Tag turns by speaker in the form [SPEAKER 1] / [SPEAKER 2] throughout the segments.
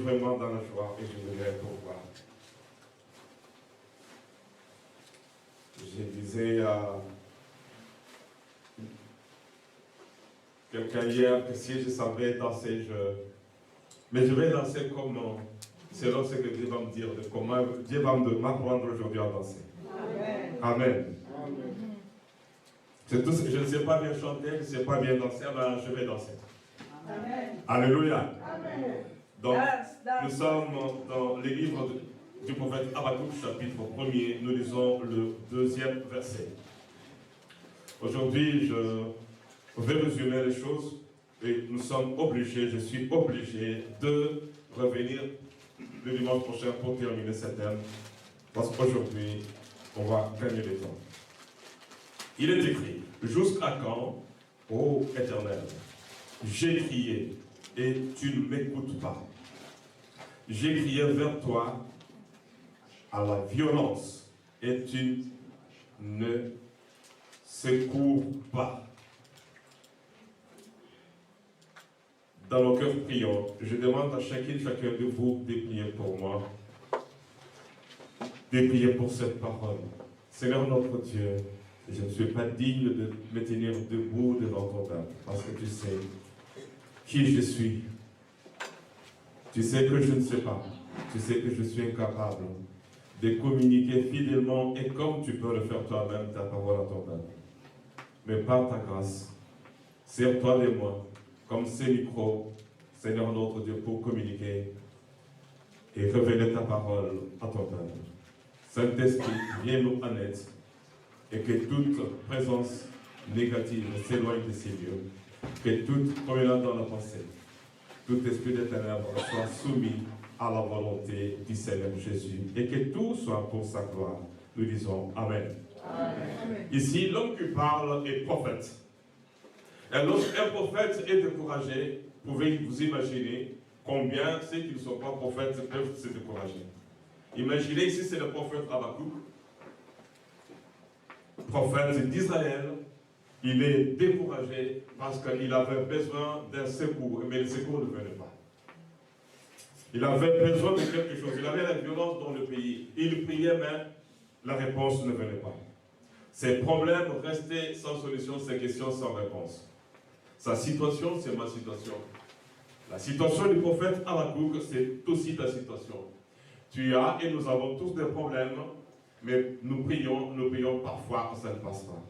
[SPEAKER 1] vraiment dans la joie et je voudrais pourquoi. Je disais à quelqu'un hier que si je savais danser, mais je vais danser comme selon ce que Dieu va me dire, de comment Dieu va m'apprendre aujourd'hui à danser. Amen. Amen. Je ne sais pas bien chanter, je ne sais pas bien danser, mais je vais danser. Amen. Alléluia. Amen. Donc, nous sommes dans les livres du prophète Habakkuk, chapitre 1er, nous lisons le 2e verset. Aujourd'hui, je vais résumer les choses et nous sommes obligés, je suis obligé de revenir le dimanche prochain pour terminer ce thème, parce qu'aujourd'hui, on va gagner le temps. Il est écrit, jusqu'à quand, ô Éternel, j'ai crié et tu ne m'écoutes pas. J'ai crié vers toi à la violence et tu ne secours pas. Dans nos cœurs prions, je demande à chacun de vous de prier pour moi, de prier pour cette parole. Seigneur notre Dieu, je ne suis pas digne de me tenir debout devant ton peuple, parce que tu sais qui je suis. Tu sais que je ne sais pas. Tu sais que je suis incapable de communiquer fidèlement et comme tu peux le faire toi-même, ta parole à ton peuple. Mais par ta grâce, sers-toi de moi comme ces micros, Seigneur notre Dieu, pour communiquer et révéler ta parole à ton peuple. Saint-Esprit, viens nous en aide et que toute présence négative s'éloigne de ces lieux, que toute promenade dans la pensée, tout esprit de ténèbres soit soumis à la volonté du Seigneur Jésus et que tout soit pour sa gloire. Nous disons Amen. Amen. Ici, l'homme qui parle est prophète. Et lorsqu'un prophète est découragé, vous pouvez vous imaginer combien ceux qui ne sont pas prophètes peuvent se décourager. Imaginez ici, c'est le prophète Habakkuk, prophète d'Israël. Il est découragé parce qu'il avait besoin d'un secours, mais le secours ne venait pas. Il avait besoin de quelque chose. Il avait la violence dans le pays. Il priait, mais la réponse ne venait pas. Ses problèmes restaient sans solution, ses questions sans réponse. Sa situation, c'est ma situation. La situation du prophète Habakkuk, c'est aussi ta situation. Tu as et nous avons tous des problèmes, mais nous prions parfois, ça ne passe pas.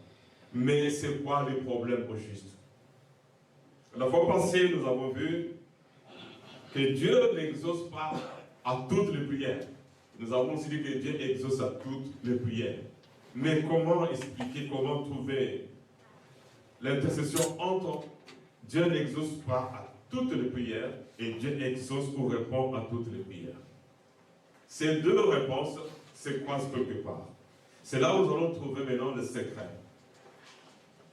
[SPEAKER 1] Mais c'est quoi les problèmes au juste? La fois passée, nous avons vu que Dieu n'exauce pas à toutes les prières. Nous avons aussi dit que Dieu exauce à toutes les prières. Mais comment expliquer, comment trouver l'intercession entre Dieu n'exauce pas à toutes les prières et Dieu exauce ou répond à toutes les prières? Ces deux réponses se croisent quelque part. C'est là où nous allons trouver maintenant le secret.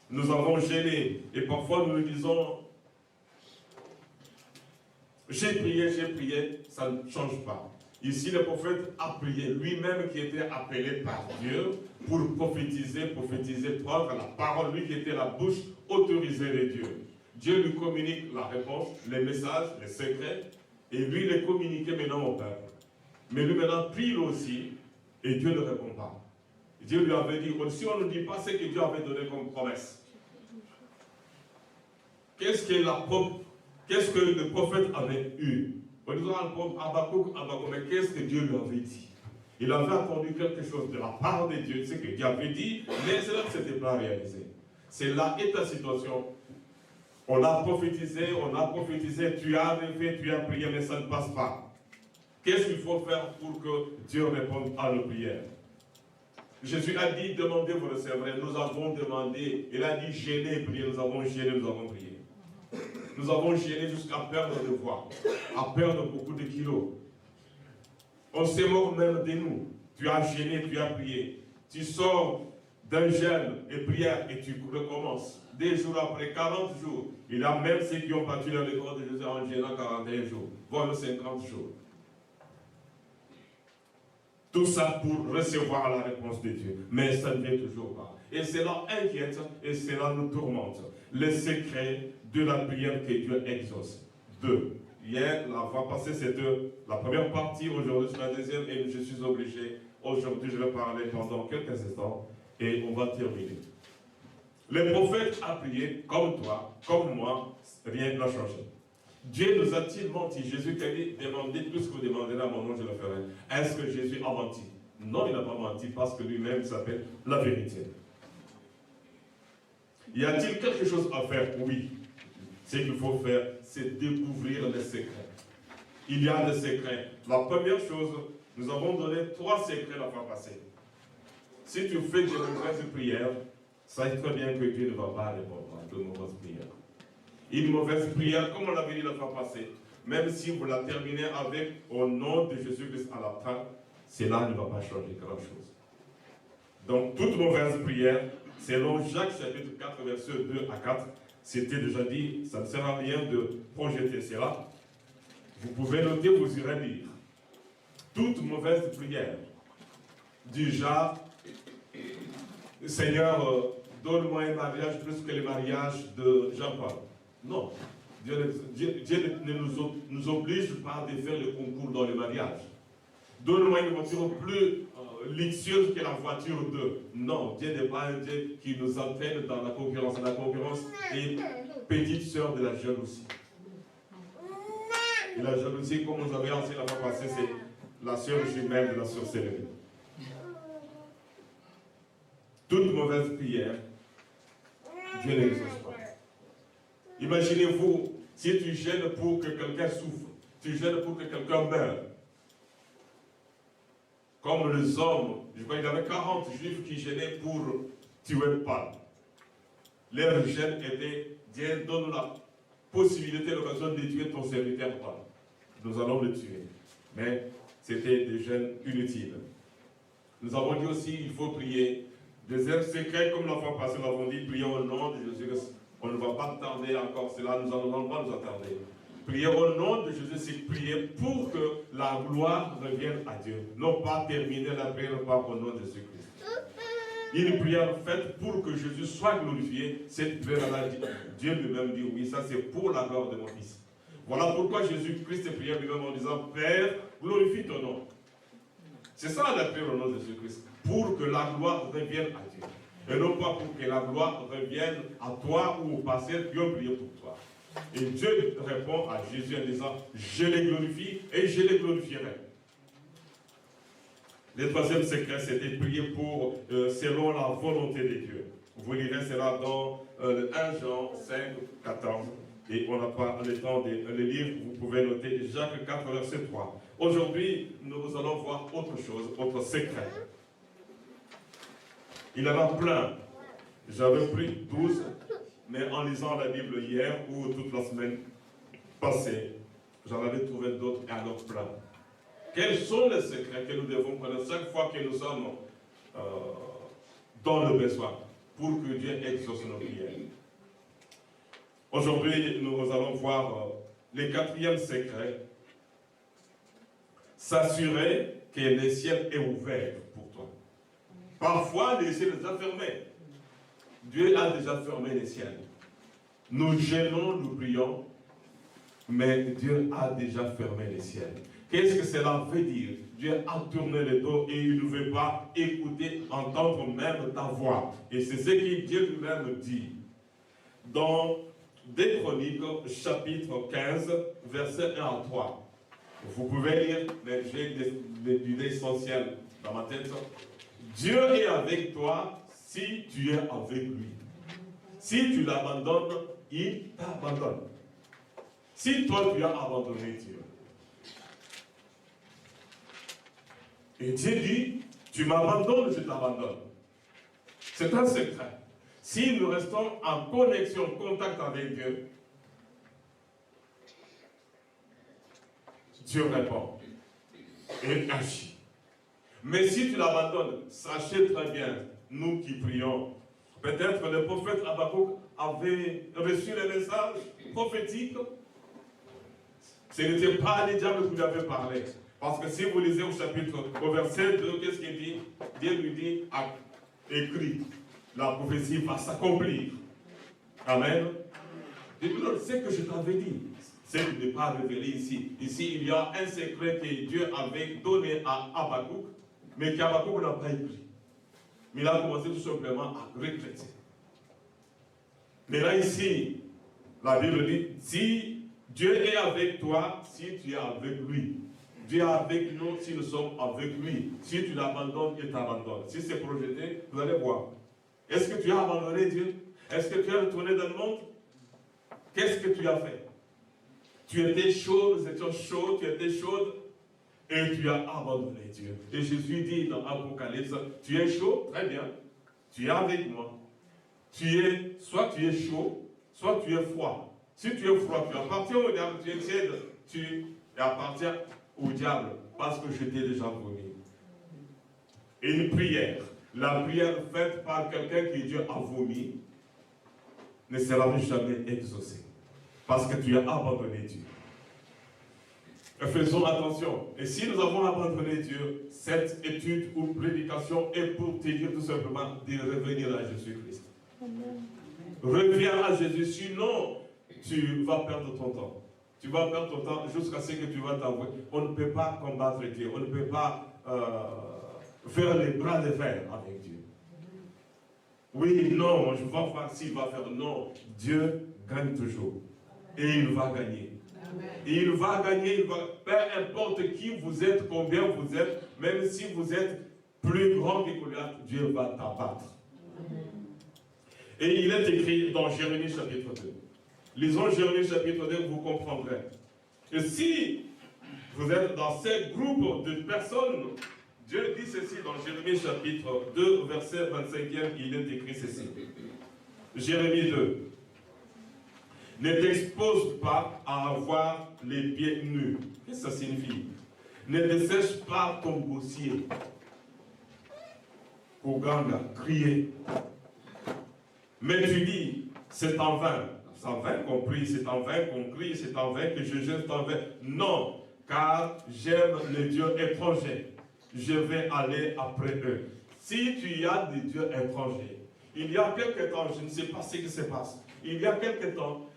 [SPEAKER 1] Nous avons gêné et parfois nous disons j'ai prié, ça ne change pas. Ici, le prophète a prié, lui-même qui était appelé par Dieu pour prophétiser, prendre la parole, lui qui était la bouche autorisée de Dieu. Dieu lui communique la réponse, les messages, les secrets, et lui les communiquait maintenant au peuple. Mais lui maintenant prie lui aussi, et Dieu ne répond pas. Dieu lui avait dit, si on ne dit pas ce que Dieu avait donné comme promesse, qu'est-ce que le prophète avait eu? On disant à Habakkuk, mais qu'est-ce que Dieu lui avait dit? Il avait attendu quelque chose de la part de Dieu, ce que Dieu avait dit, mais cela ne s'était pas réalisé. C'est là est ta situation. On a prophétisé, tu as rêvé, tu as prié, mais ça ne passe pas. Qu'est-ce qu'il faut faire pour que Dieu réponde à nos prières? Jésus a dit, demandez, vous recevrez. Nous avons demandé. Il a dit, gênez, priez. Nous avons gêné, nous avons prié. Nous avons gêné jusqu'à perdre de voix, à perdre beaucoup de kilos. On s'est mort même de nous. Tu as gêné, tu as prié. Tu sors d'un jeûne et prière et tu recommences. Des jours après, 40 jours. Il y a même ceux qui ont battu le record de Jésus en gênant 41 jours, voire 50 jours. Tout ça pour recevoir la réponse de Dieu. Mais ça ne vient toujours pas. Et cela inquiète et cela nous tourmente. Le secret de la prière que Dieu exauce. 2. Hier, la fois passée, c'était la première partie. Aujourd'hui, c'est la deuxième. Et je suis obligé. Aujourd'hui, je vais parler pendant quelques instants. Et on va terminer. Le prophète a prié comme toi, comme moi. Rien n'a changé. Dieu nous a-t-il menti? Jésus qui a dit, demandez tout ce que vous demanderez à mon nom, je le ferai. Est-ce que Jésus a menti? Non, il n'a pas menti parce que lui-même s'appelle la vérité. Y a-t-il quelque chose à faire? Oui. Ce qu'il faut faire, c'est découvrir les secrets. Il y a des secrets. La première chose, nous avons donné 3 secrets la fois passée. Si tu fais des mauvaises prières, sache très bien que Dieu ne va pas répondre à de mauvaises prières. Une mauvaise prière, comme on l'avait dit la fois passée, même si vous la terminez avec au nom de Jésus-Christ à la fin, cela ne va pas changer grand-chose. Donc, toute mauvaise prière, selon Jacques chapitre 4, versets 2 à 4, c'était déjà dit, ça ne sert à rien de projeter cela. Vous pouvez noter, vous irez lire. Toute mauvaise prière, du genre, Seigneur, donne-moi un mariage plus que le mariage de Jean-Paul. Non, Dieu ne nous oblige pas de faire le concours dans le mariage. Donne-moi une voiture plus luxueuse que la voiture de. Non, Dieu n'est pas un Dieu qui nous entraîne dans la concurrence. La concurrence est petite sœur de la jalousie. Et la jalousie, comme vous avez enseigné la fois passée, c'est la sœur jumelle de la sorcellerie. Toute mauvaise prière, Dieu ne l'exauce pas. Imaginez-vous, si tu gênes pour que quelqu'un souffre, tu gênes pour que quelqu'un meure. Comme les hommes, je crois qu'il y avait 40 juifs qui gênaient pour tuer Paul. Leur gêne était, Dieu donne la possibilité, l'occasion de tuer ton serviteur Paul. Nous allons le tuer. Mais c'était des gênes inutiles. Nous avons dit aussi, il faut prier. Deuxième secret, comme la fois passée, nous avons dit, prions au nom de Jésus. On ne va pas tarder encore cela, nous n'allons pas nous attarder. Prier au nom de Jésus, c'est prier pour que la gloire revienne à Dieu. Non pas terminer la prière par au nom de Jésus-Christ. Une prière faite pour que Jésus soit glorifié, cette prière-là, Dieu lui-même dit oui, ça c'est pour la gloire de mon Fils. Voilà pourquoi Jésus-Christ priait lui-même en disant, Père, glorifie ton nom. C'est ça la prière au nom de Jésus-Christ, pour que la gloire revienne à Dieu. Et non pas pour que la gloire revienne à toi ou au pasteur qui ont prié pour toi. Et Dieu répond à Jésus en disant, je les glorifie et je les glorifierai. Le troisième secret, c'était prier pour, selon la volonté de Dieu. Vous lirez cela dans 1 Jean 5, 14. Et on n'a pas le temps de le lire, vous pouvez noter Jacques 4, verset 3. Aujourd'hui, nous allons voir autre chose, autre secret. Il y en a plein. J'avais pris 12, mais en lisant la Bible hier ou toute la semaine passée, j'en avais trouvé d'autres et alors plein. Quels sont les secrets que nous devons connaître chaque fois que nous sommes dans le besoin pour que Dieu exauce nos prières? Aujourd'hui, nous allons voir le 4e secret. S'assurer que le ciel est ouvert pour toi. Parfois, le ciel est déjà fermé. Dieu a déjà fermé les ciels. Nous gênons, nous prions, mais Dieu a déjà fermé les ciels. Qu'est-ce que cela veut dire? Dieu a tourné le dos et il ne veut pas écouter, entendre même ta voix. Et c'est ce que Dieu lui-même dit. Dans 2 Chroniques, chapitre 15, versets 1 à 3. Vous pouvez lire, mais j'ai l'idée essentielle dans ma tête. Dieu est avec toi si tu es avec lui. Si tu l'abandonnes, il t'abandonne. Si toi tu as abandonné Dieu. Et Dieu dit, tu m'abandonnes, je t'abandonne. C'est un secret. Si nous restons en connexion, contact avec Dieu, Dieu répond et agit. Mais si tu l'abandonnes, sachez très bien, nous qui prions, peut-être le prophète Habakkuk avait reçu les messages prophétiques. Ce n'était pas les diables qui lui avaient parlé. Parce que si vous lisez au chapitre, au verset 2, qu'est-ce qu'il dit? Dieu lui dit, écrit, la prophétie va s'accomplir. Amen. Et c'est ce que je t'avais dit. ce qui n'est pas révélé ici. Ici, il y a un secret que Dieu avait donné à Habakkuk, mais qu'Habakkuk n'a pas écrit. Mais il a commencé tout simplement à regretter. Mais là, ici, la Bible dit, si Dieu est avec toi, si tu es avec lui. Dieu est avec nous si nous sommes avec lui. Si tu l'abandonnes, il t'abandonne. Si c'est projeté, vous allez voir. Est-ce que tu as abandonné Dieu? Est-ce que tu es retourné dans le monde? Qu'est-ce que tu as fait? Tu étais chaud, nous étions chauds, tu étais chaude, et tu as abandonné Dieu. Et Jésus dit dans Apocalypse, tu es chaud, très bien, tu es avec moi. Soit tu es chaud, soit tu es froid. Si tu es froid, tu appartiens au diable, tu es tiède, tu appartiens au diable, parce que je t'ai déjà vomi. Et une prière, la prière faite par quelqu'un que Dieu a vomi, ne sera jamais exaucée. Parce que tu as abandonné Dieu. Et faisons attention. Et si nous avons abandonné Dieu, cette étude ou prédication est pour te dire tout simplement de revenir à Jésus-Christ. Reviens à Jésus, sinon tu vas perdre ton temps. Tu vas perdre ton temps jusqu'à ce que tu vas t'envoyer. On ne peut pas combattre Dieu. On ne peut pas faire les bras de fer avec Dieu. Oui, non, je vais faire ci, il va faire non. Dieu gagne toujours. Et il va gagner. Et il va gagner, peu importe qui vous êtes, combien vous êtes, même si vous êtes plus grand que Goliath, Dieu va t'abattre. Et il est écrit dans Jérémie chapitre 2. Lisons Jérémie chapitre 2, vous comprendrez. Et si vous êtes dans ce groupe de personnes, Dieu dit ceci dans Jérémie chapitre 2, verset 25e, il est écrit ceci. Jérémie 2. Ne t'expose pas à avoir les pieds nus. Qu'est-ce que ça signifie? Ne dessèche pas ton bossier. Koganga, crier. Mais tu dis, c'est en vain. C'est en vain qu'on prie, c'est en vain qu'on crie, c'est en vain que je jette, c'est en vain. Non, car j'aime les dieux étrangers. Je vais aller après eux. Si tu as des dieux étrangers, il y a quelque temps, je ne sais pas ce qui se passe, il y a quelque temps,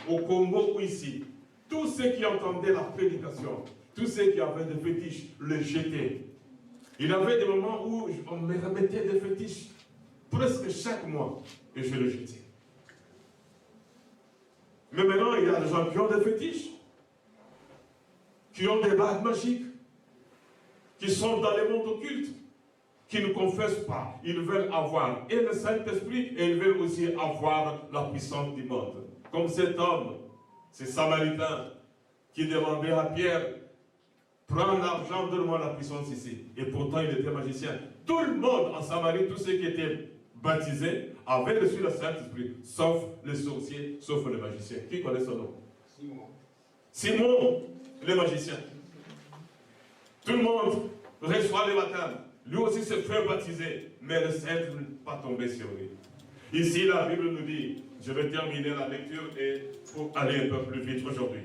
[SPEAKER 1] au Congo ou ici, tous ceux qui entendaient la prédication, tous ceux qui avaient des fétiches, le jetaient. Il y avait des moments où on me remettait des fétiches, presque chaque mois, et je le jetais. Mais maintenant, il y a des gens qui ont des fétiches, qui ont des bagues magiques, qui sont dans les mondes occultes, qui ne confessent pas. Ils veulent avoir et le Saint-Esprit, et ils veulent aussi avoir la puissance du monde. Comme cet homme, ce Samaritain, qui demandait à Pierre, prends l'argent, donne-moi la puissance ici. Et pourtant, il était magicien. Tout le monde en Samarie, tous ceux qui étaient baptisés, avaient reçu le Saint-Esprit, sauf les sorciers, sauf les magiciens. Qui connaît son nom? Simon. Simon, le magicien. Tout le monde reçoit le baptême. Lui aussi se fait baptiser, mais le Saint n'est pas tombé sur lui. Ici, la Bible nous dit, je vais terminer la lecture et pour aller un peu plus vite aujourd'hui.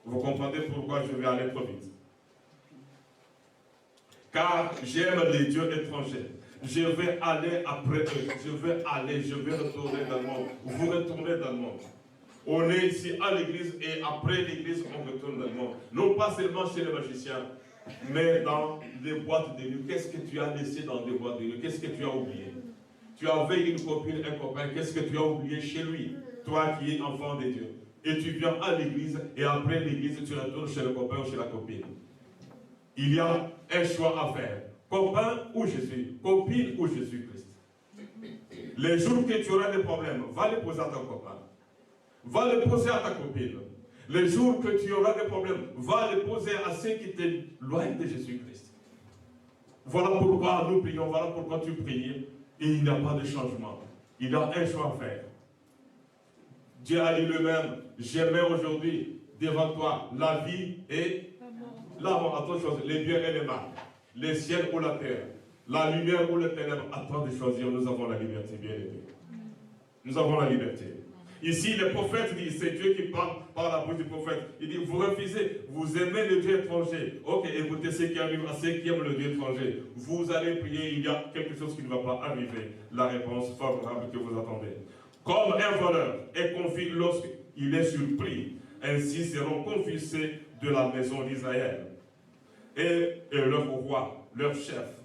[SPEAKER 1] Vous comprenez pourquoi je vais aller trop vite. Car j'aime les dieux étrangers. Je vais aller après eux. Je vais retourner dans le monde. Vous retournez dans le monde. On est ici à l'église et après l'église, on retourne dans le monde. Non pas seulement chez les magiciens, mais dans les boîtes de nuit. Qu'est-ce que tu as laissé dans les boîtes de nuit? Qu'est-ce que tu as oublié? Tu avais une copine, un copain, qu'est-ce que tu as oublié chez lui? Toi qui es enfant de Dieu. Et tu viens à l'église, et après l'église, tu retournes chez le copain ou chez la copine. Il y a un choix à faire. Copain ou Jésus? Copine ou Jésus-Christ? Les jours que tu auras des problèmes, va les poser à ton copain. Va les poser à ta copine. Les jours que tu auras des problèmes, va les poser à ceux qui t'éloignent de Jésus-Christ. Voilà pourquoi nous prions, voilà pourquoi tu pries. Et il n'y a pas de changement. Il y a un choix à faire. Dieu a dit lui-même, j'aimais aujourd'hui devant toi la vie et la mort. À toi de choisir, les biens et les mal, les ciels ou la terre, la lumière ou les ténèbres. À toi de choisir, nous avons la liberté, bien aimé. Nous avons la liberté. Ici, le prophète dit, c'est Dieu qui parle par la bouche du prophète. Il dit, vous refusez, vous aimez le Dieu étranger. Ok, écoutez ce qui arrive à ceux qui aiment le Dieu étranger. Vous allez prier, il y a quelque chose qui ne va pas arriver. La réponse favorable que vous attendez. Comme un voleur est confus lorsqu'il est surpris Ainsi seront confus ceux de la maison d'Israël. Et leur roi, leur chef,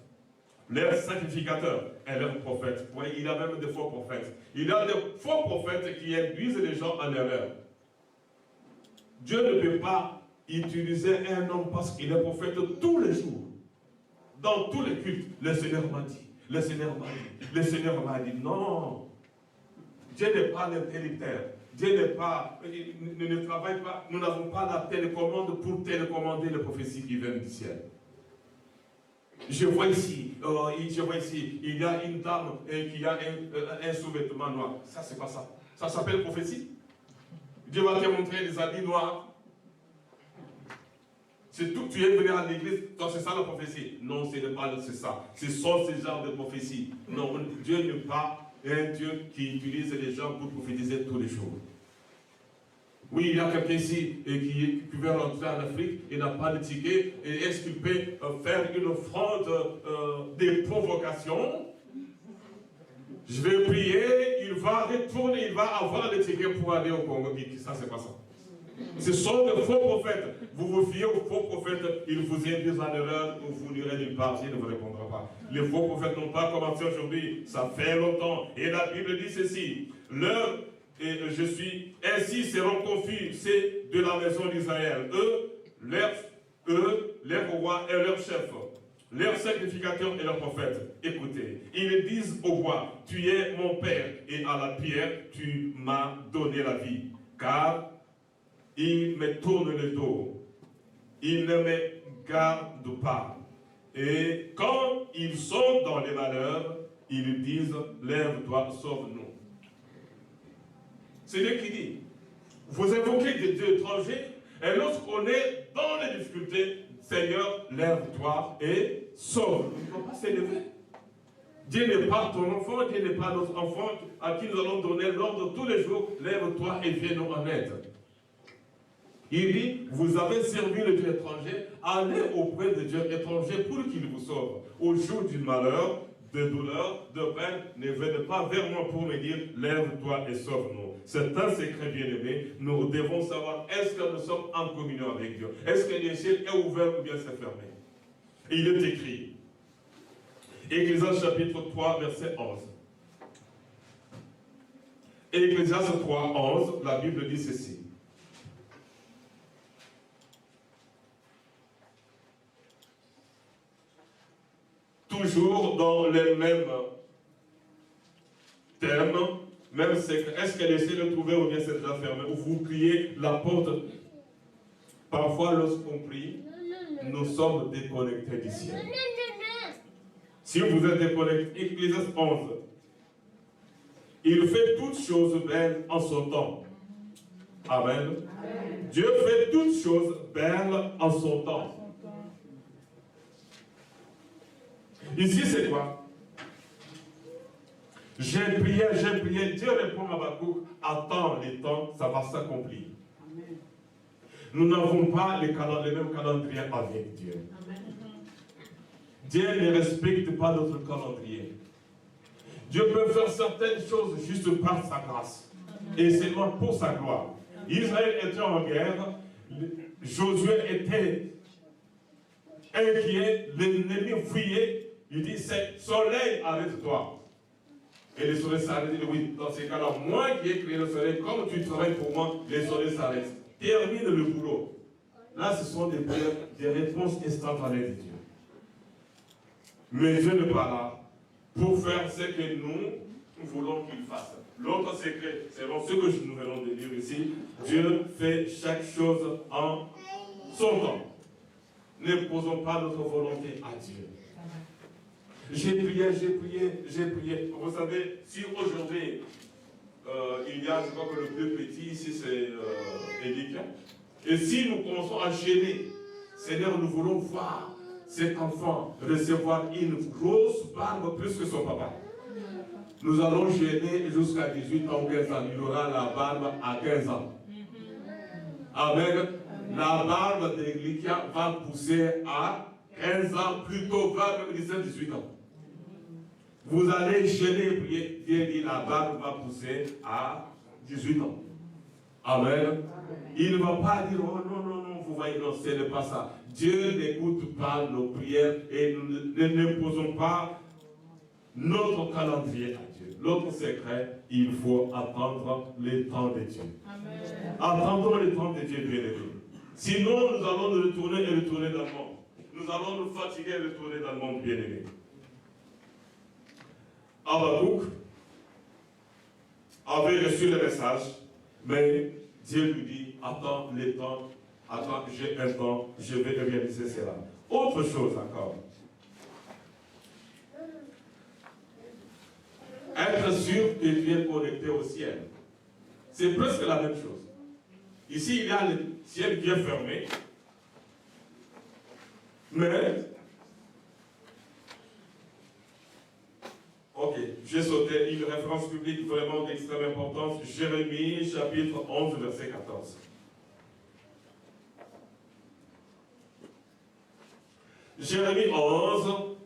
[SPEAKER 1] leur sacrificateur et leur prophète. Oui, il y a même des faux prophètes. Il y a des faux prophètes qui induisent les gens en erreur. Dieu ne peut pas utiliser un homme parce qu'il est prophète tous les jours. Dans tous les cultes, le Seigneur m'a dit, le Seigneur m'a dit, le Seigneur m'a dit. Non. Dieu n'est pas l'interrupteur. Dieu n'est pas, ne travaille pas. Nous n'avons pas la télécommande pour télécommander les prophéties qui viennent du ciel. Je vois ici, il y a une dame qui a un sous-vêtement noir. Ça, c'est pas ça. Ça s'appelle prophétie. Dieu va te montrer des habits noirs. C'est tout, tu es venu à l'église, donc c'est ça la prophétie. Non, ce n'est pas ça. Ce sont ces genres de prophéties. Non, Dieu n'est pas un Dieu qui utilise les gens pour prophétiser tous les jours. Oui, il y a quelqu'un ici qui veut rentrer en Afrique, il n'a pas de ticket, et est-ce qu'il peut faire une offrande de provocation? Je vais prier, il va retourner, il va avoir le ticket pour aller au Congo. Ça, c'est pas ça. Ce sont de faux prophètes. Vous vous fiez aux faux prophètes, ils vous induisent en erreur, vous n'irez nulle part, il ne vous répondra pas. Les faux prophètes n'ont pas commencé aujourd'hui, ça fait longtemps. Et la Bible dit ceci, ainsi seront confus, c'est de la maison d'Israël. Leurs rois et leurs chefs, leurs sacrificateurs et leurs prophètes. Écoutez, ils disent au roi, tu es mon père, et à la pierre, tu m'as donné la vie. Car ils me tournent le dos, ils ne me gardent pas. Et quand ils sont dans les malheurs, ils disent, lève-toi, sauve-nous. C'est Dieu qui dit, vous évoquez des dieux étrangers, et lorsqu'on est dans les difficultés, Seigneur, lève-toi et sauve. Il ne faut pas s'élever. Dieu n'est pas ton enfant, Dieu n'est pas notre enfant à qui nous allons donner l'ordre tous les jours, lève-toi et viens-nous en aide. Il dit, vous avez servi le Dieu étranger, allez auprès de Dieu étranger pour qu'il vous sauve. Au jour du malheur, de douleur, de peine, ne venez pas vers moi pour me dire, lève-toi et sauve-nous. C'est un secret bien-aimé. Nous devons savoir, est-ce que nous sommes en communion avec Dieu? Est-ce que le ciel est ouvert ou bien c'est fermé? Et il est écrit, Ecclésiaste chapitre 3, verset 11. Ecclésiaste 3, 11, la Bible dit ceci. Toujours dans les mêmes termes, même secret. Est-ce qu'elle essaie de trouver ou bien c'est déjà fermé? Ou vous criez la porte. Parfois, lorsqu'on prie, nous sommes déconnectés du ciel. Si vous êtes déconnectés, Ecclésiaste 11. Il fait toutes choses belles en son temps. Amen. Amen. Dieu fait toutes choses belles en son temps. Ici, c'est quoi? J'ai prié, Dieu répond à Habakkuk, attends les temps, ça va s'accomplir. Nous n'avons pas les mêmes calendriers avec Dieu. Amen. Dieu ne respecte pas notre calendrier. Dieu peut faire certaines choses juste par sa grâce. Et seulement pour sa gloire. Israël était en guerre, Josué était inquiet, l'ennemi fuyait. Il dit, c'est soleil, arrête-toi. Et le soleil s'arrête. Il dit, oui, dans ces cas-là, moi qui ai créé le soleil, comme tu travailles pour moi, le soleil s'arrête. Termine le boulot. Là, ce sont des réponses instantanées de Dieu. Mais Dieu n'est pas là pour faire ce que nous voulons qu'il fasse. L'autre secret, selon ce que nous venons de dire ici, Dieu fait chaque chose en son temps. Ne posons pas notre volonté à Dieu. J'ai prié. Vous savez, si aujourd'hui, il y a, je crois que le plus petit ici, c'est Élique. Et si nous commençons à gêner, Seigneur, nous voulons voir cet enfant recevoir une grosse barbe plus que son papa. Nous allons gêner jusqu'à 18 ans ou 15 ans. Il aura la barbe à 15 ans. Amen. La barbe d'Élique va pousser à 15 ans, plutôt 20, même 17, 18 ans. Vous allez gêner et prier, Dieu dit la barbe va pousser à 18 ans. Amen. Il ne va pas dire, oh non, non, non, vous voyez, non, ce n'est pas ça. Dieu n'écoute pas nos prières et nous n'imposons pas notre calendrier à Dieu. L'autre secret, il faut attendre le temps de Dieu. Amen. Attendons le temps de Dieu, bien-aimé. Sinon, nous allons nous retourner et retourner dans le monde. Nous allons nous fatiguer et retourner dans le monde, bien-aimé. Habakkuk avait reçu le message, mais Dieu lui dit, attends le temps, attends, j'ai un temps, je vais réaliser cela. Autre chose encore. Être sûr que tu es connecté au ciel. C'est presque la même chose. Ici, il y a le ciel bien fermé, mais ok, j'ai sauté une référence publique vraiment d'extrême importance, Jérémie, chapitre 11, verset 14. Jérémie 11,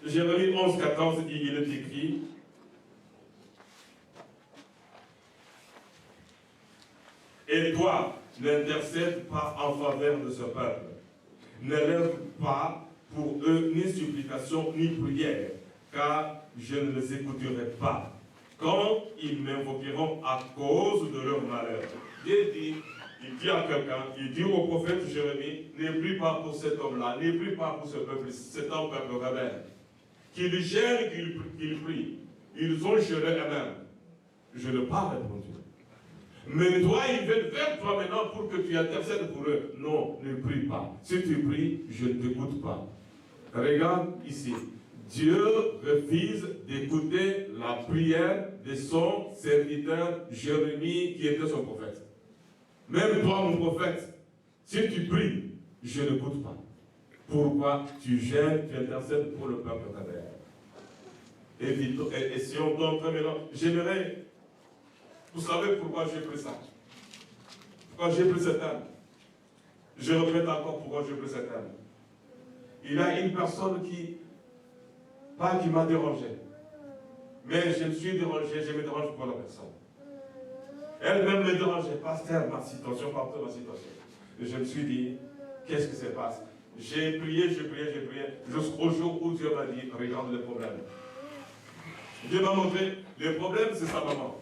[SPEAKER 1] Jérémie 11, 14, il est écrit, et toi, n'intercède pas en faveur de ce peuple, ne lève pas pour eux ni supplication ni prière, car je ne les écouterai pas, quand ils m'invoqueront à cause de leur malheur. Dieu dit, il dit à quelqu'un, il dit au prophète Jérémie, ne prie pas pour cet homme-là, ne prie pas pour ce peuple, c'est un peuple rebelle. Qu'ils gênent, qu'ils prient. Ils ont géré eux-mêmes. Je n'ai pas répondu. Mais toi, ils viennent vers toi maintenant pour que tu intercèdes pour eux. Non, ne prie pas. Si tu pries, je ne t'écoute pas. Regarde ici. Dieu refuse d'écouter la prière de son serviteur Jérémie, qui était son prophète. Même toi, mon prophète, si tu pries, je n'écoute pas. Pourquoi tu gênes, tu intercèdes pour le peuple rebelle. Et si on donne maintenant, j'aimerais, vous savez pourquoi j'ai pris ça? Pourquoi j'ai pris cette âme? Je regrette encore pourquoi j'ai pris cette âme. Il y a une personne qui m'a dérangé, mais je me suis dérangé, je me dérange pour la personne. Elle-même me dérangeait, pasteur, ma situation, partout ma situation. Et je me suis dit, qu'est-ce qui se passe? J'ai prié, jusqu'au jour où Dieu m'a dit, regarde le problème. Dieu m'a montré, le problème c'est sa maman.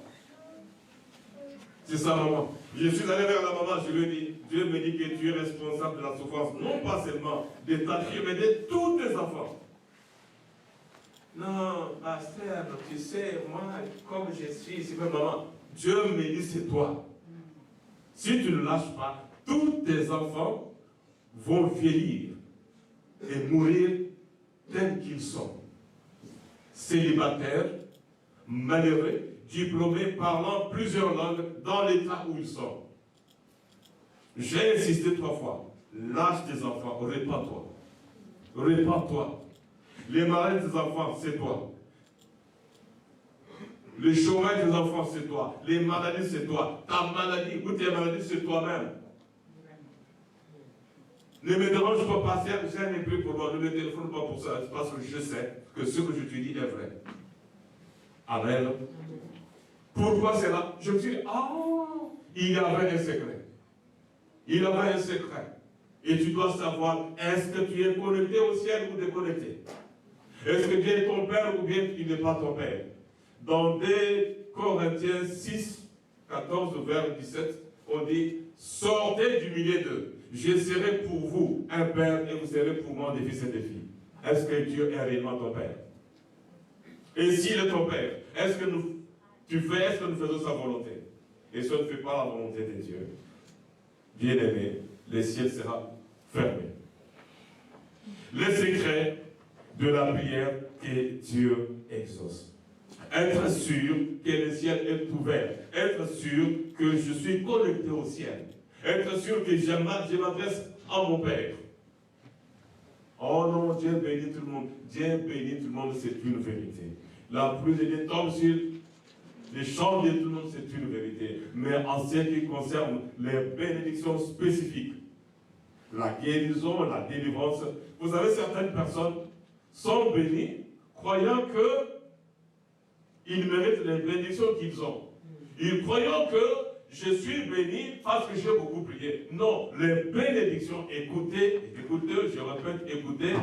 [SPEAKER 1] C'est sa maman. Je suis allé vers la maman, je lui ai dit, Dieu me dit que tu es responsable de la souffrance, non pas seulement de ta fille, mais de tous tes enfants. Non, pasteur, tu sais, moi, comme je suis ici, maman, Dieu me dit c'est toi. Si tu ne lâches pas, tous tes enfants vont vieillir et mourir tels qu'ils sont. Célibataires, malheureux, diplômés, parlant plusieurs langues dans l'état où ils sont. J'ai insisté 3 fois. Lâche tes enfants, répands-toi. Répands-toi. Les maladies des enfants, c'est toi. Le chômage des enfants, c'est toi. Les maladies, c'est toi. Ta maladie ou tes maladies, c'est toi-même. Ne me dérange pas, pasteur, j'ai un plus pour moi. Ne me téléphone pas pour ça, parce que je sais que ce que je te dis est vrai. Amen. Pourquoi c'est là? Je me suis dit, il y avait un secret. Il y avait un secret. Et tu dois savoir, est-ce que tu es connecté au ciel ou déconnecté? Est-ce que Dieu est ton père ou bien il n'est pas ton père? Dans 2 Corinthiens 6, 14, vers 17, on dit, sortez du milieu d'eux. Je serai pour vous un père et vous serez pour moi des fils et des filles. Est-ce que Dieu est réellement ton père? Et s'il est ton père, est-ce que nous faisons sa volonté? Et si on ne fait pas la volonté de Dieu, bien aimé, le ciel sera fermé. Le secret de la prière que Dieu exauce. Être sûr que le ciel est ouvert. Être sûr que je suis connecté au ciel. Être sûr que je m'adresse à mon Père. Oh non, Dieu bénit tout le monde. Dieu bénit tout le monde, c'est une vérité. La pluie de Dieu tombe sur les champs de tout le monde, c'est une vérité. Mais en ce qui concerne les bénédictions spécifiques, la guérison, la délivrance, vous savez, certaines personnes sont bénies, croyant que ils méritent les bénédictions qu'ils ont. Ils croyant que je suis béni parce que j'ai beaucoup prié. Non, les bénédictions, écoutez, je répète, écoutez,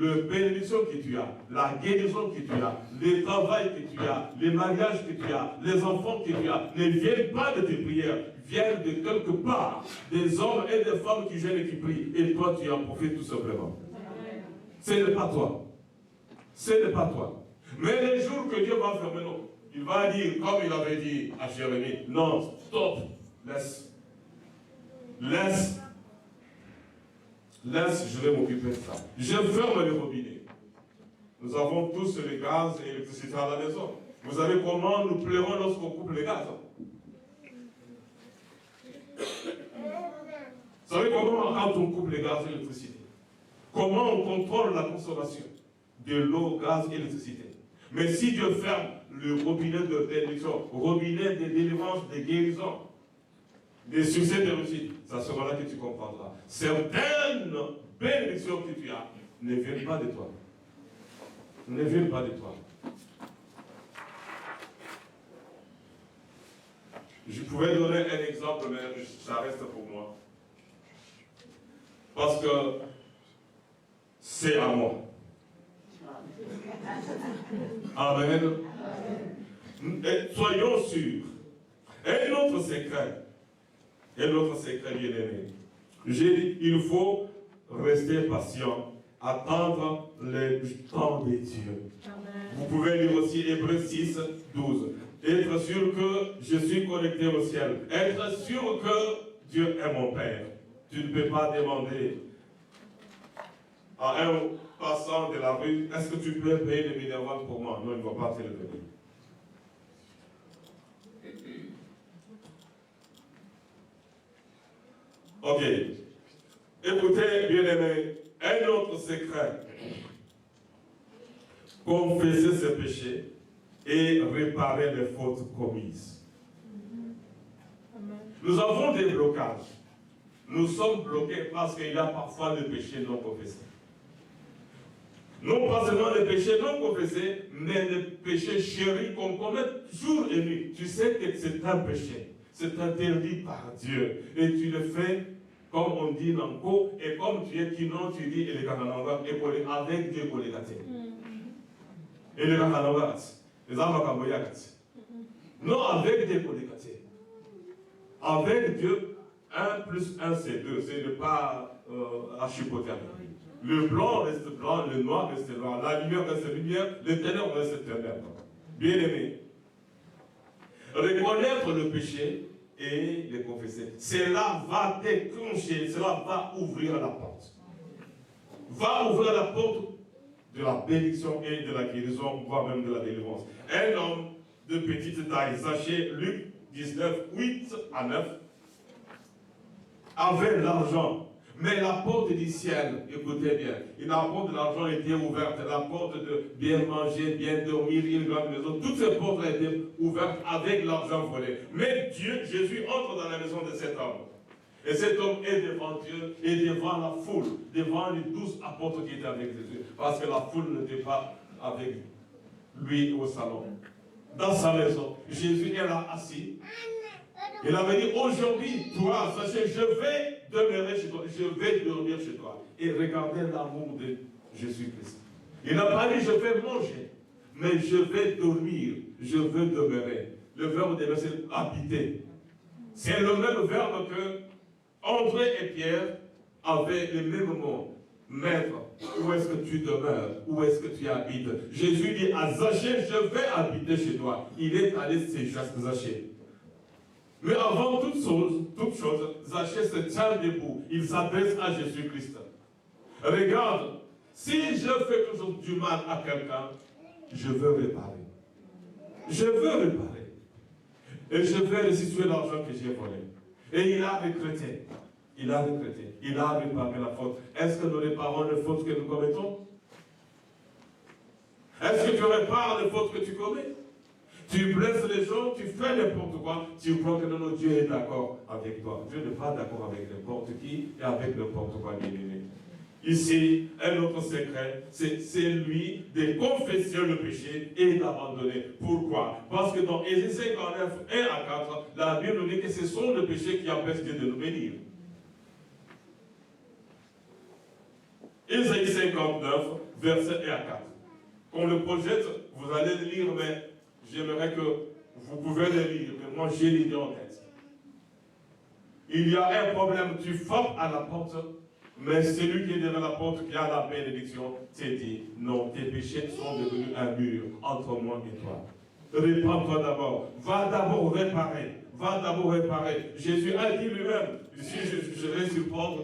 [SPEAKER 1] les bénédictions que tu as, la guérison que tu as, le travail que tu as, les mariages que tu as, les enfants que tu as, ne viennent pas de tes prières, viennent de quelque part, des hommes et des femmes qui viennent et qui prient, et toi tu en profites tout simplement. Ce n'est pas toi. Ce n'est pas toi. Mais les jours que Dieu va fermer, non. Il va dire, comme il avait dit à Jérémie, non, stop, laisse. Laisse, je vais m'occuper de ça. Je ferme les robinets. Nous avons tous le gaz et l'électricité à la maison. Vous savez comment nous pleurons lorsqu'on coupe le gaz? Vous savez comment quand on coupe le gaz et l'électricité? Comment on contrôle la consommation de l'eau, gaz et l'électricité? Mais si Dieu ferme le robinet de bénédiction, robinet de délivrance, de guérison, des succès de réussite, ça sera là que tu comprendras. Certaines bénédictions que tu as ne viennent pas de toi. Ne viennent pas de toi. Je pouvais donner un exemple, mais ça reste pour moi. Parce que c'est à moi. Amen. Et soyons sûrs. Et notre secret, bien aimé, j'ai dit, il faut rester patient, attendre le temps de Dieu. Amen. Vous pouvez lire aussi Hébreux 6, 12. Être sûr que je suis connecté au ciel. Être sûr que Dieu est mon Père. Tu ne peux pas demander à un passant de la rue, est-ce que tu peux payer les minervois pour moi? Non, il ne va pas te le donner. Ok. Écoutez, bien-aimés, un autre secret. Confesser ses péchés et réparer les fautes commises. Nous avons des blocages. Nous sommes bloqués parce qu'il y a parfois le péché non confessé. Non pas seulement les péchés non confessés, mais les péchés chéris qu'on commet jour et nuit. Tu sais que c'est un péché. C'est interdit par Dieu. Et tu le fais, comme on dit Nanko, et comme tu es Kinon, tu dis, et les Kanananga, et avec Dieu pour les gâter. Et les Kanananga, les Amakamboya. Non, avec Dieu pour les gâter. Avec Dieu, 1 plus 1 c'est 2. C'est ne pas chipoter. Le blanc reste blanc, le noir reste noir, la lumière reste lumière, le ténèbre reste ténèbre. Bien aimé, reconnaître le péché et le confesser, cela va déclencher, cela va ouvrir la porte. Va ouvrir la porte de la bénédiction et de la guérison, voire même de la délivrance. Un homme de petite taille, Zachée, Luc 19, 8 à 9, avait l'argent. Mais la porte du ciel, écoutez bien, la porte de l'argent était ouverte, la porte de bien manger, bien dormir, une grande maison, toutes ces portes étaient ouvertes avec l'argent volé. Mais Dieu, Jésus entre dans la maison de cet homme. Et cet homme est devant Dieu et devant la foule, devant les 12 apôtres qui étaient avec Jésus. Parce que la foule n'était pas avec lui au salon. Dans sa maison, Jésus est là assis. Il avait dit, aujourd'hui, toi, sachez, je vais demeurer chez toi, je vais dormir chez toi. Et regardez l'amour de Jésus-Christ. Il n'a pas dit, je vais manger, mais je vais dormir, je veux demeurer. Le verbe demeurer, c'est habiter. C'est le même verbe que André et Pierre avaient le même mot. Maître, où est-ce que tu demeures? Où est-ce que tu habites? Jésus dit à Zachée, je vais habiter chez toi. Il est allé chez Zachée. Mais avant toute chose, Zachée se tient debout. Il s'adresse à Jésus-Christ. Regarde, si je fais toujours du mal à quelqu'un, je veux réparer. Je veux réparer. Et je vais restituer l'argent que j'ai volé. Et il a regretté. Il a regretté. Il a réparé la faute. Est-ce que nous réparons les fautes que nous commettons? Est-ce que tu répares les fautes que tu commets? Tu blesses les gens, tu fais n'importe quoi, tu crois que non, Dieu est d'accord avec toi. Dieu n'est pas d'accord avec n'importe qui et avec n'importe quoi, bien aimé. Ici, un autre secret, c'est celui de confesser le péché et d'abandonner. Pourquoi? Parce que dans Ésaïe 59, 1 à 4, la Bible dit que ce sont les péchés qui empêchent Dieu de nous bénir. Ésaïe 59, versets 1 à 4. On le projette, vous allez le lire, mais j'aimerais que vous pouvez le lire, mais moi j'ai l'idée en tête. Il y a un problème, tu frappes à la porte, mais celui qui est devant la porte, qui a la bénédiction, c'est dit, non, tes péchés sont devenus un mur entre moi et toi. Répands-toi d'abord, va d'abord réparer. Jésus a dit lui-même, si je vais surprendre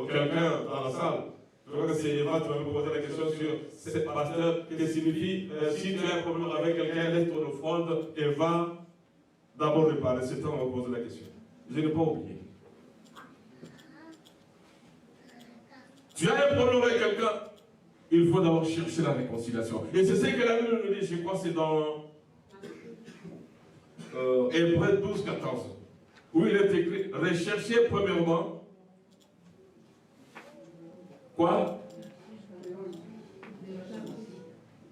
[SPEAKER 1] quelqu'un dans la salle, je crois que c'est Eva qui va me poser la question sur ce pasteur, qui signifie, si tu as un problème avec quelqu'un, laisse ton offrande et va d'abord réparer. C'est toi qui va poser la question. Je n'ai pas oublié. Tu as un problème avec quelqu'un, il faut d'abord chercher la réconciliation. Et c'est ce que la Bible nous dit, je crois que c'est dans Hébreux 12, 14, où il est écrit, recherchez premièrement quoi?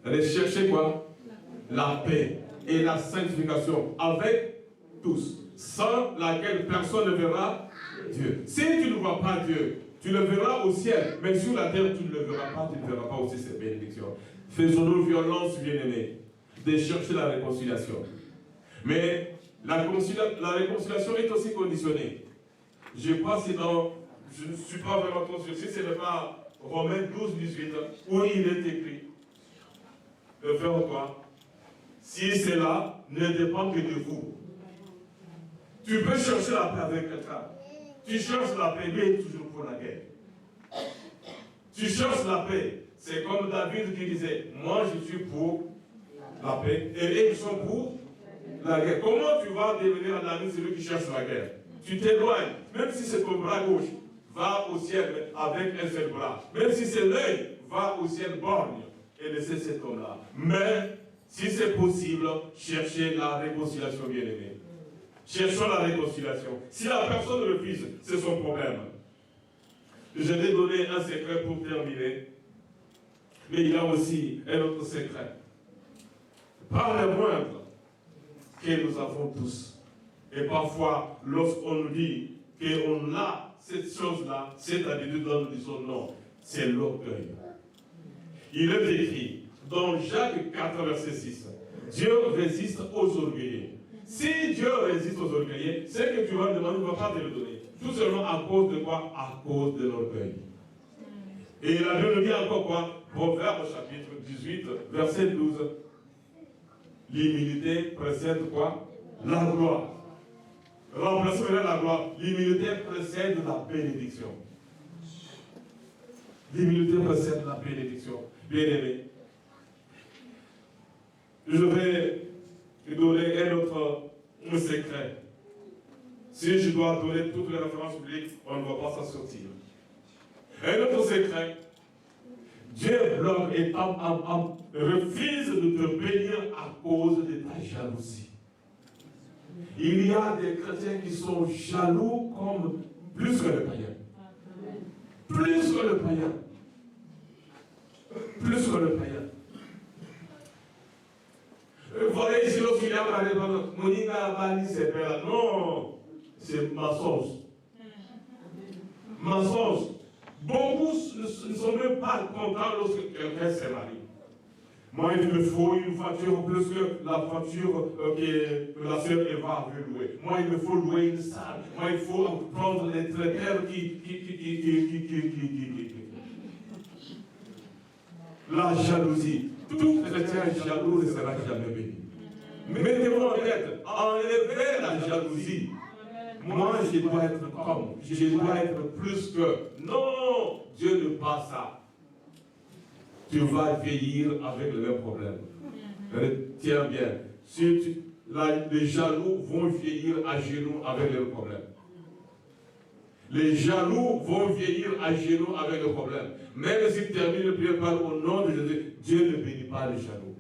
[SPEAKER 1] Recherchez quoi? La paix et la sanctification avec tous, sans laquelle personne ne verra Dieu. Si tu ne vois pas Dieu, tu le verras au ciel, mais sur la terre, tu ne le verras pas, tu ne verras pas aussi ses bénédictions. Faisons-nous violence, bien-aimés, de chercher la réconciliation. Mais la réconciliation est aussi conditionnée. Je crois que c'est dans, je ne suis pas vraiment trop sûr, si ce n'est pas Romains 12, 18, où il est écrit, de faire quoi? Si cela ne dépend que de vous. Tu peux chercher la paix avec quelqu'un. Tu cherches la paix, mais toujours pour la guerre. Tu cherches la paix. C'est comme David qui disait, moi je suis pour la paix, et ils sont pour la guerre. Comment tu vas devenir un ami celui qui cherche la guerre? Tu t'éloignes, même si c'est ton bras gauche, va au ciel avec un seul bras. Même si c'est l'œil, va au ciel borgne et laissez cet homme-là. Mais, si c'est possible, cherchez la réconciliation, bien-aimé. Cherchons la réconciliation. Si la personne refuse, c'est son problème. Je vais donner un secret pour terminer. Mais il y a aussi un autre secret. Par le moindre que nous avons tous. Et parfois, lorsqu'on nous dit qu'on a cette chose-là, cette habitude dont nous disons non, c'est l'orgueil. Il est écrit dans Jacques 4, verset 6, Dieu résiste aux orgueilleux. Si Dieu résiste aux orgueilleux, ce que tu vas demander, il ne va pas te le donner. Tout seulement à cause de quoi? À cause de l'orgueil. Et la Bible dit encore quoi? Proverbe chapitre 18, verset 12. L'humilité précède quoi? La gloire. Remplacement la gloire. L'humilité précède la bénédiction. L'humilité précède la bénédiction. Bien-aimé. Je vais donner un autre secret. Si je dois donner toutes les références bibliques, on ne va pas s'en sortir. Un autre secret. Dieu bloque et refuse de te bénir à cause de ta jalousie. Il y a des chrétiens qui sont jaloux comme plus que le païen. Plus que le païen. Plus que le païen. Vous voyez ici, lorsqu'il y a la réponse, Monica Bali, c'est pas non, c'est mensonge. Mensonge. Beaucoup ne sont même pas contents lorsque quelqu'un se marie. Moi, il me faut une voiture plus que la voiture que la sœur Eva veut louer. Moi, il me faut louer une salle. Moi, il faut prendre les traiteurs La jalousie. Tout chrétien jaloux ne sera jamais béni. Mettez-vous en tête, enlevez la jalousie. Moi, je dois être comme, je dois être plus que. Non, Dieu ne pas ça. Tu vas vieillir avec le même problème. Tiens bien, les jaloux vont vieillir à genoux avec le problème. Les jaloux vont vieillir à genoux avec le problème. Même s'ils terminent le prière par au nom de Jésus, Dieu ne bénit pas les jaloux.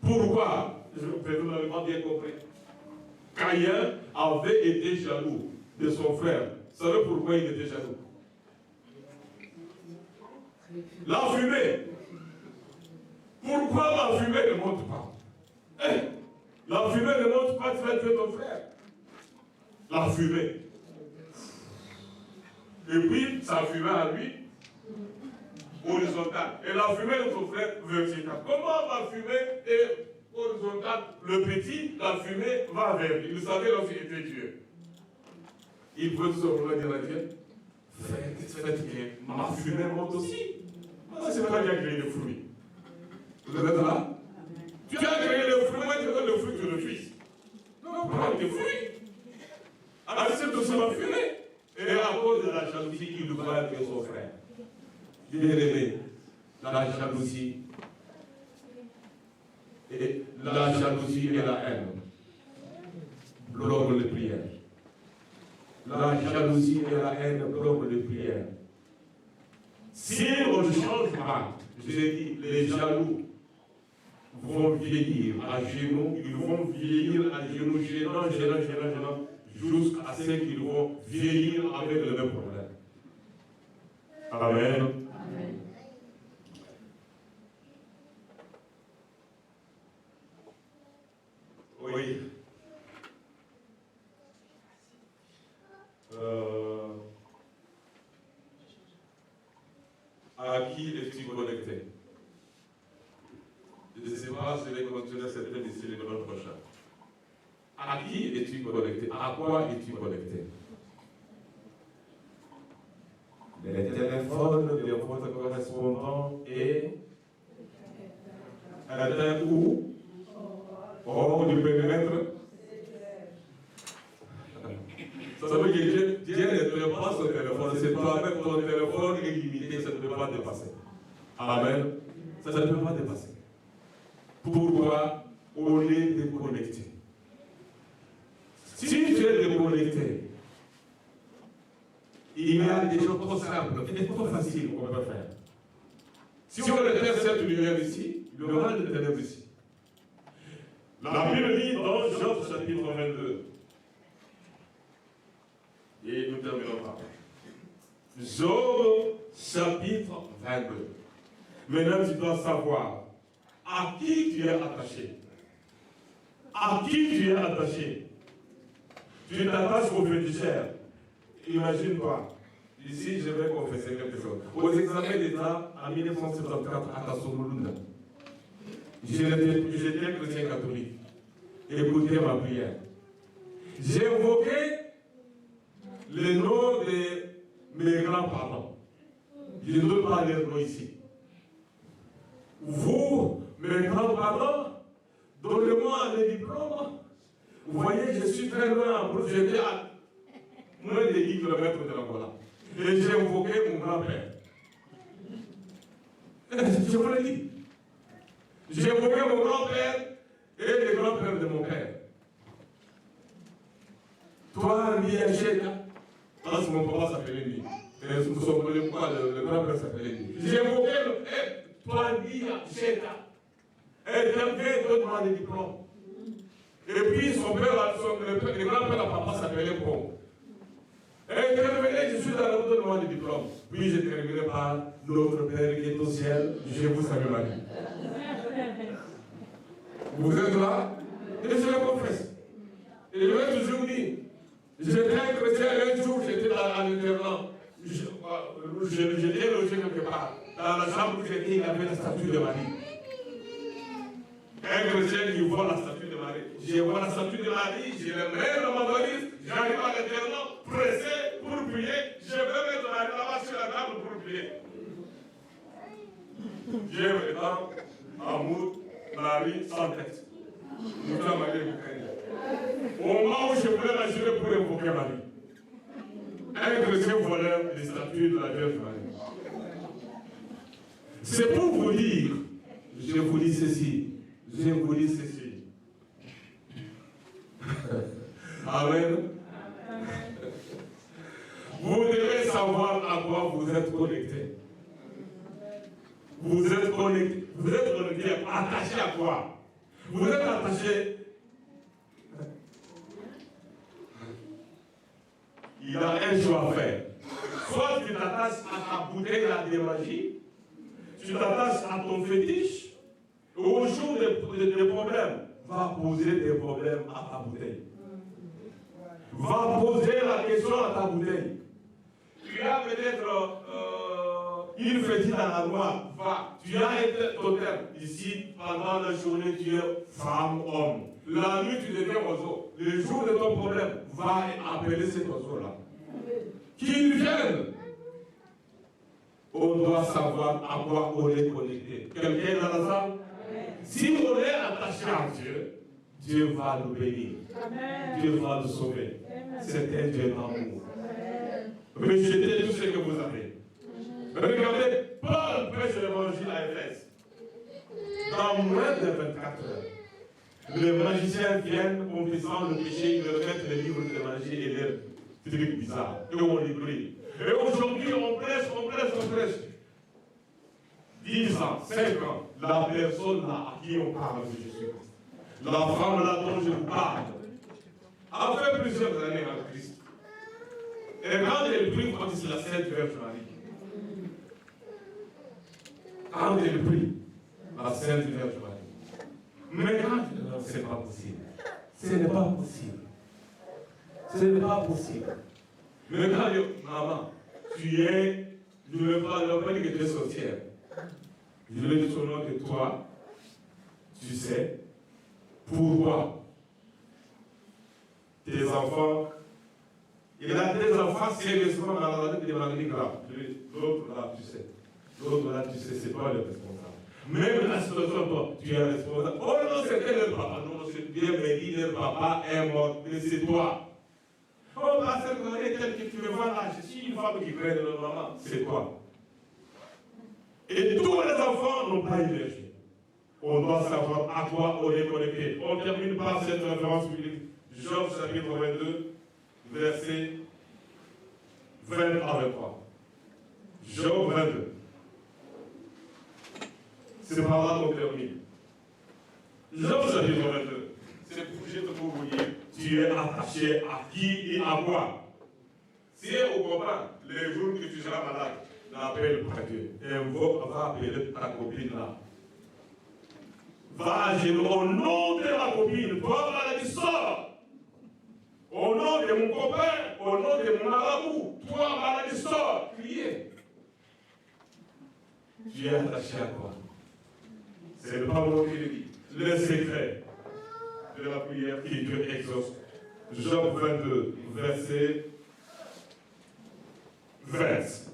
[SPEAKER 1] Pourquoi? Vous n'avez pas bien compris. Caïn avait été jaloux de son frère. Vous savez pourquoi il était jaloux? La fumée. Pourquoi la fumée ne monte pas? La fumée ne monte pas, tu vas tuer ton frère. La fumée. Et puis, sa fumée à lui, horizontale. Et la fumée de son frère, verticale. Comment la fumée est horizontale? Le petit, la fumée va vers lui. Il savait lorsqu'il était Dieu. Il peut se dire à Dieu, faites que ma fumée monte aussi. Moi, c'est pas bien créer le fruit. Vous êtes là? Tu as créé le fruit, moi, tu donnes le fruit de le fils. Non, prends tes fruits. Accepte aussi ma fumée. Et à cause de la jalousie, il voit que son frère. Bien-aimé, la jalousie. Et la jalousie et la haine bloquent les prières. La jalousie et la haine bloquent les prières. Si on ne change pas, je l'ai dit, les jaloux vont vieillir à genoux, ils vont vieillir à genoux, gênant, jusqu'à ce qu'ils vont vieillir avec le même problème. Amen. Amen. Oui. À qui es-tu connecté? Je ne sais pas si je vais continuer cette thème ici le mois prochain. À qui es-tu connecté? À quoi es-tu connecté? Les téléphones de votre correspondant est atteint où? Hors du périmètre. Ça veut dire que Dieu ne te passe au téléphone, c'est toi-même, ton téléphone est limité, ça ne peut pas dépasser. Amen. Ça ne peut pas dépasser. Pourquoi? On est déconnecté. Si tu es déconnecté, il y a des choses trop simples et trop faciles qu'on peut faire. Si on éteint cette lumière ici, il y aura de ténèbres ici. La Bible dit dans Job chapitre 22, et nous terminons par là. Job chapitre 22. Maintenant, tu dois savoir à qui tu es attaché. À qui tu es attaché. Tu t'attaches au féticheur. Imagine-toi. Ici, je vais confesser quelque chose. Aux examens d'État, en 1974, à Kasumulunda, j'étais chrétien catholique. Écoutez ma prière. J'ai invoqué le nom de mes grands-parents. Je ne veux pas les noms ici. Vous, mes grands-parents, donnez-moi les diplômes. Vous voyez, je suis très loin. J'étais à moins de 10 km de l'Angola. Et j'ai invoqué mon grand-père. Je vous l'ai dit. J'ai invoqué mon grand-père et le grand-père de mon père. Toi, Riacheta, parce que mon papa s'appelait lui. Nous sommes quoi, le grand-père s'appelait lui. J'ai invoqué toi, Riacheta. Et j'avais donné des diplômes. Et puis son père, le grand-père de papa s'appelait Bon. Et terminé, je suis dans le donnement des diplômes. Puis j'ai terminé par notre Père qui est au ciel, je vous salue Marie. Vous êtes là? Et je le confesse. Et je vais toujours dire, j'étais un chrétien, un jour j'étais à l'internat. J'étais logé quelque part. Dans la chambre où j'étais, il y avait la statue de Marie. Un chrétien qui voit la statue de Marie. Je vois la statue de Marie, je le mets dans ma valise, j'arrive à l'internat, pressé pour prier, je vais mettre Marie là-bas sur la table pour prier. Dieu étant amour, Marie sans tête. Nous sommes allés vous craindre. Au moment où je voulais la jurer pour évoquer Marie, un chrétien volait les statues de la Vierge Marie. C'est pour vous dire, je vous dis ceci, je vous dis ceci. Amen. Vous devez savoir à quoi vous êtes connecté. Vous êtes connecté, attaché à quoi? Vous êtes attaché. Il a un choix à faire. Soit tu t'attaches à ta bouteille de magie, tu t'attaches à ton fétiche, au jour des problèmes, va poser des problèmes à ta bouteille. Va poser la question à ta bouteille. Tu as peut-être une fétide dans la noix, va. Tu as été totem. Ici, pendant la journée, tu es femme, homme. La nuit, tu deviens oiseau. Le jour de ton problème, va appeler cet oiseau-là. Qu'il vienne. On doit savoir à quoi on est connecté. Quelqu'un est dans la salle? Si on est attaché à Dieu, Dieu va nous bénir. Amen. Dieu va nous sauver. C'est un Dieu d'amour. Rejetez tout ce que vous avez. Regardez, Paul prêche l'évangile à Éphèse. Dans moins de 24 heures, les magiciens viennent confessant le péché, ils remettent les livres de l'évangile et les trucs bizarres. Et on les brille. Et aujourd'hui, on prêche. 10 ans, 5 ans, la personne là à qui on parle de Jésus-Christ, la femme là dont je vous parle, a fait plusieurs années en Christ. Et quand elle prie, on dit c'est la Sainte Vierge Marie. Quand elle prie, la Sainte Vierge Marie. Mais quand elle dit, c'est pas possible. Ce n'est pas possible. Ce n'est pas possible. Mais quand maman, tu es, je ne veux pas dire que tu es sorcière. Je veux dire seulement que toi, tu sais pourquoi tes enfants, il a des enfants sérieusement malades de maladies graves. L'autre là, tu sais. L'autre là, tu sais, c'est toi le responsable. Même la situation, toi, tu es responsable. Oh non, c'était le papa. Non, c'est bien, mais dit, le papa est mort, mais c'est toi. Oh, pasteur, tel que tu me vois là, je suis une femme qui crée de notre maman. C'est toi. Et tous les enfants n'ont pas émergé. On doit savoir à quoi on est connecté. On termine par cette référence biblique. Job chapitre 22, verset 20 à 23. Job 22. C'est par là qu'on termine. Job chapitre 22. C'est pour vous dire, tu es attaché à qui et à quoi. Si au copain, les jours que tu seras malade, n'appelle pas Dieu. Va appeler ta copine là. Va agir au nom de la copine. Toi, maladie, sors. Au nom de mon copain, au nom de mon marabout, toi, maladie, sors. Criez. Tu es attaché à quoi? C'est le Pablo qui le dit. Le secret de la prière qui Dieu exauce. Job 22, verset 20.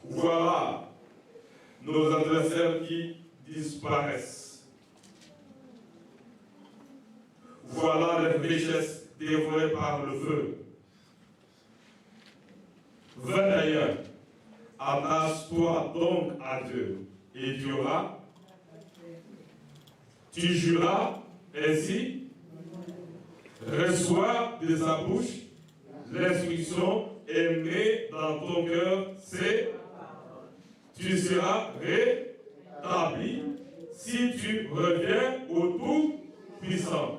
[SPEAKER 1] Voilà nos adversaires qui disparaissent. Voilà les richesses dévorées par le feu. 21. Attache-toi donc à Dieu et tu auras. Tu juras ainsi. Reçois de sa bouche l'instruction et mets dans ton cœur c'est. Tu seras rétabli si tu reviens au Tout-Puissant,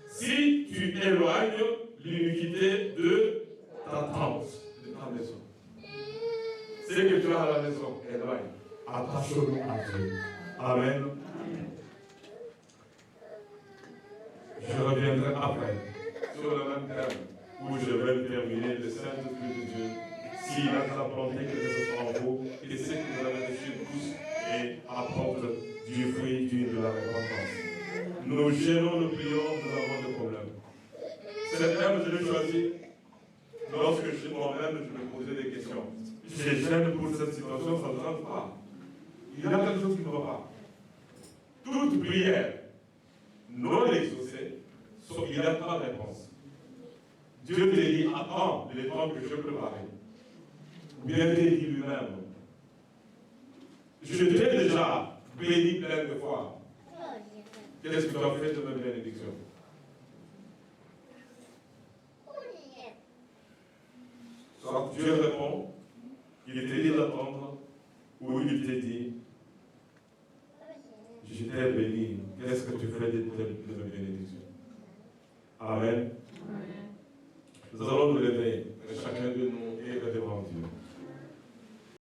[SPEAKER 1] si tu éloignes l'iniquité de ta tente, de ta maison. Ce que tu as à la maison, éloigne. Attachons-nous à Dieu. Amen. Je reviendrai après sur le même terme où je vais terminer le Saint-Esprit de Dieu. S'il a planté quelque chose en vous, et ce que vous avez reçu pousse et apporte du fruit digne de la repentance. Nous gênons, nous prions, nous avons des problèmes. Cet thème, je l'ai choisi lorsque moi-même je me posais des questions. Je gêne pour cette situation, ça ne change pas. Il y a quelque chose qui ne va pas. Toute prière non exaucée, il n'y a pas de réponse. Dieu te dit, attends le temps que je prépare. Bien dit lui-même. Je t'ai déjà béni plein de fois. Qu'est-ce que tu as fait de ma bénédiction? Soit Dieu répond, il te dit d'attendre, ou il te dit, je t'ai béni, qu'est-ce que tu fais de ma bénédiction? Amen.